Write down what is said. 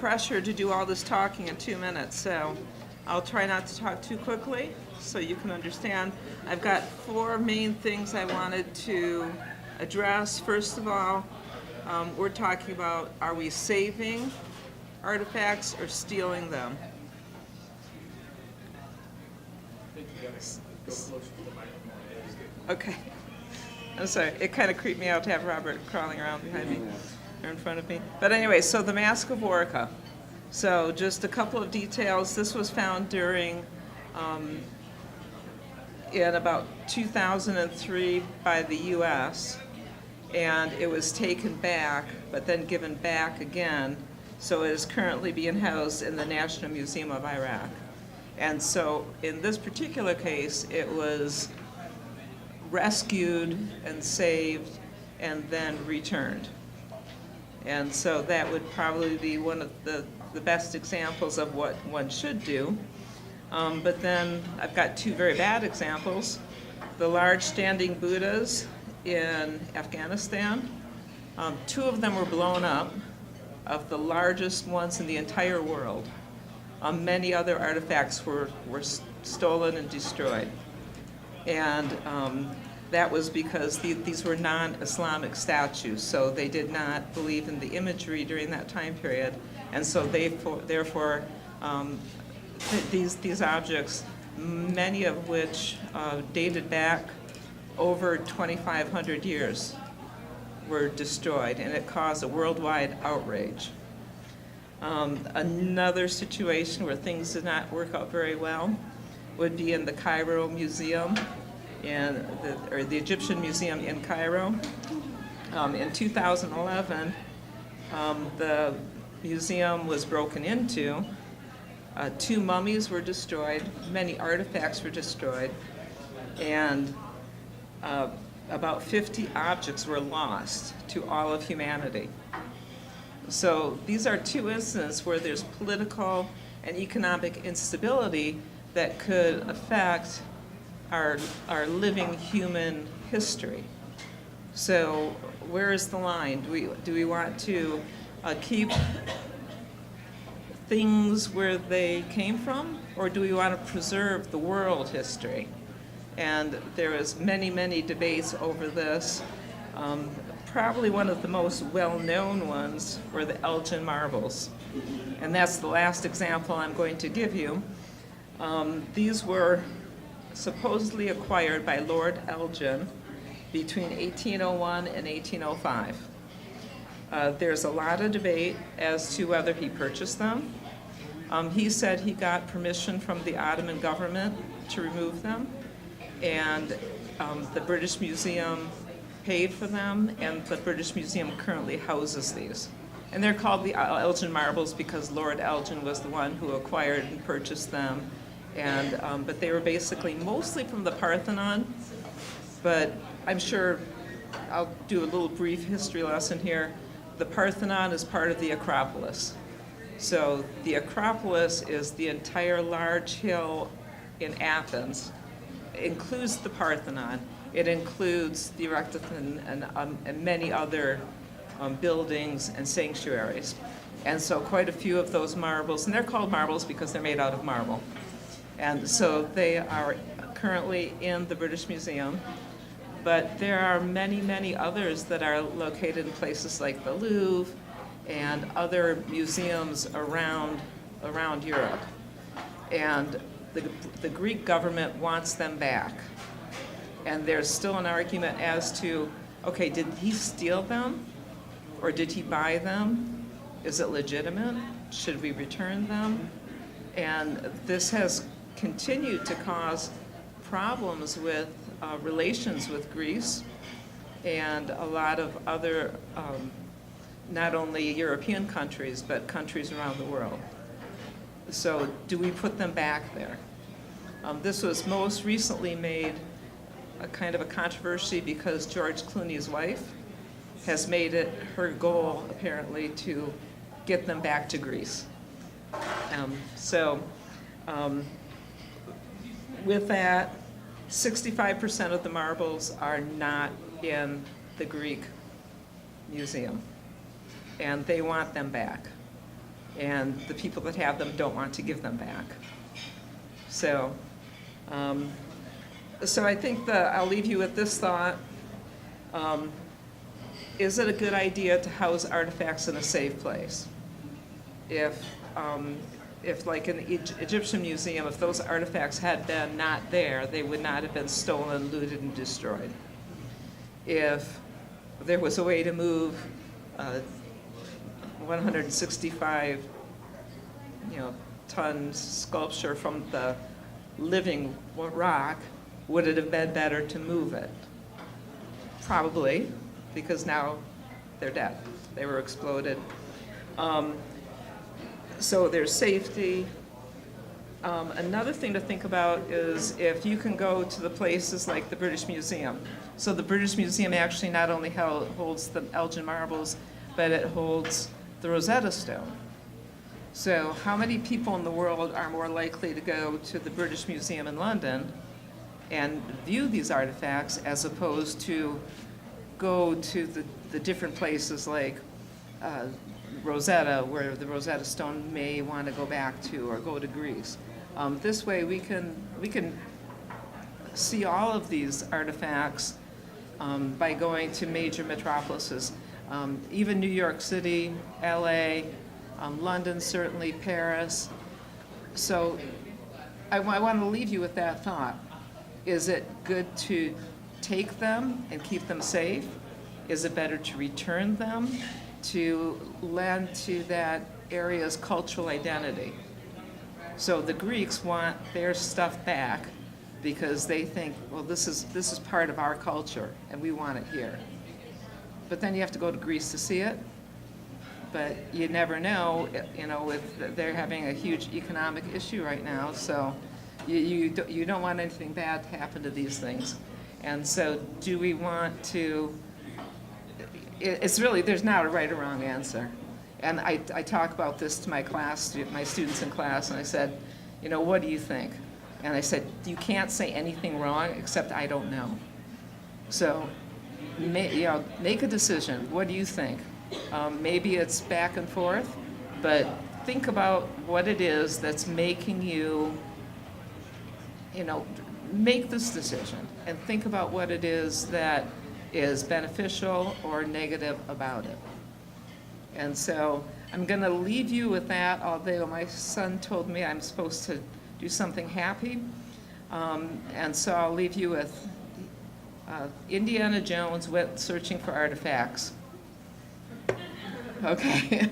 pressure to do all this talking in 2 minutes, so I'll try not to talk too quickly so you can understand. I've got 4 main things I wanted to address. First of all, we're talking about, are we saving artifacts or stealing them? Okay. I'm sorry. It kind of creeped me out to have Robert crawling around behind me or in front of me. But anyway, so the Mask of Orica. So just a couple of details. This was found during, in about 2003 by the U.S., and it was taken back, but then given back again. So it is currently being housed in the National Museum of Iraq. And so in this particular case, it was rescued and saved and then returned. And so that would probably be one of the best examples of what one should do. But then I've got 2 very bad examples. The large standing Buddhas in Afghanistan. 2 of them were blown up, of the largest ones in the entire world. Many other artifacts were stolen and destroyed. And that was because these were non-Islamic statues, so they did not believe in the imagery during that time period. And so therefore, these objects, many of which dated back over 2,500 years, were destroyed, and it caused a worldwide outrage. Another situation where things did not work out very well would be in the Cairo Museum, or the Egyptian Museum in Cairo. In 2011, the museum was broken into. 2 mummies were destroyed, many artifacts were destroyed, and about 50 objects were lost to all of humanity. So these are 2 instances where there's political and economic instability that could affect our living human history. So where is the line? Do we want to keep things where they came from, or do we want to preserve the world history? And there is many debates over this. Probably one of the most well-known ones were the Elgin marbles. And that's the last example I'm going to give you. These were supposedly acquired by Lord Elgin between 1801 and 1805. There's a lot of debate as to whether he purchased them. He said he got permission from the Ottoman government to remove them, and the British Museum paid for them, and the British Museum currently houses these. And they're called the Elgin marbles because Lord Elgin was the one who acquired and purchased them. And but they were basically mostly from the Parthenon, but I'm sure I'll do a little brief history lesson here. The Parthenon is part of the Acropolis. So the Acropolis is the entire large hill in Athens. It includes the Parthenon. It includes the Erectathon and many other buildings and sanctuaries. And so quite a few of those marbles, and they're called marbles because they're made out of marble. And so they are currently in the British Museum. But there are many others that are located in places like the Louvre and other museums around Europe. And the Greek government wants them back. And there's still an argument as to, okay, did he steal them or did he buy them? Is it legitimate? Should we return them? And this has continued to cause problems with relations with Greece and a lot of other, not only European countries, but countries around the world. So do we put them back there? This was most recently made a kind of a controversy because George Clooney's wife has made it her goal, apparently, to get them back to Greece. With that, 65% of the marbles are not in the Greek museum, and they want them back. and the people that have them don't want to give them back. So, so I think that I'll leave you with this thought. Is it a good idea to house artifacts in a safe place? If like in the Egyptian museum, if those artifacts had been not there, they would not have been stolen, looted, and destroyed. If there was a way to move 165, ton sculpture from the living rock, would it have been better to move it? Probably, because now they're dead. They were exploded. So there's safety. Another thing to think about is if you can go to the places like the British Museum. So the British Museum actually not only holds the Elgin marbles, but it holds the Rosetta Stone. So how many people in the world are more likely to go to the British Museum in London and view these artifacts as opposed to go to the different places like Rosetta, where the Rosetta Stone may want to go back to, or go to Greece. This way we can see all of these artifacts by going to major metropolises. Even New York City, LA, London certainly, Paris. So I want to leave you with that thought. Is it good to take them and keep them safe? Is it better to return them to lend to that area's cultural identity? So the Greeks want their stuff back because they think, well, this is part of our culture and we want it here. But then you have to go to Greece to see it. But you never know, they're having a huge economic issue right now, so you don't want anything bad to happen to these things. And so do we want to, it's really, there's not a right or wrong answer. And I talk about this to my students in class, and I said, what do you think? And I said, you can't say anything wrong except I don't know. So make a decision. What do you think? Maybe it's back and forth, but think about what it is that's making you, make this decision, and think about what it is that is beneficial or negative about it. And so I'm going to leave you with that, although my son told me I'm supposed to do something happy. And so I'll leave you with Indiana Jones went searching for artifacts. Okay.